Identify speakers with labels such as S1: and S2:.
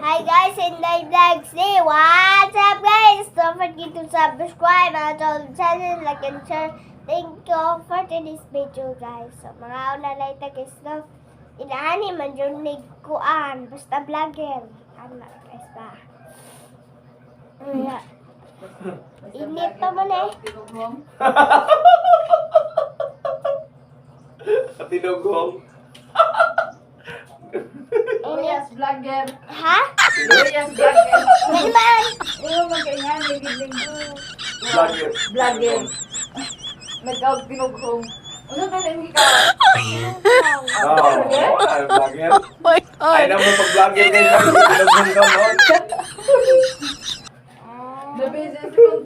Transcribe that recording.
S1: Hi guys, INDAY Vlogs Day. What's up guys? Don't forget to subscribe and to the channel, like and share. Thank you for today's video guys. So mga ulalay ta guys no. Inaani man yung nigkuan. Basta vlogger. Ano guys ba? Init pa man eh.
S2: Tinughung.
S3: Yes, vlogger.
S1: Ha?
S3: Yes, vlogger.
S1: Ano man?
S3: Ano man kay nga nagiging
S2: Vlogger.
S3: vlogger. Nagkawag tinughung. Ano ba nang ikaw?
S2: Ay, vlogger. Ay, naman pag-vlogger kayo sa tinughung ka noon.
S3: The business ko.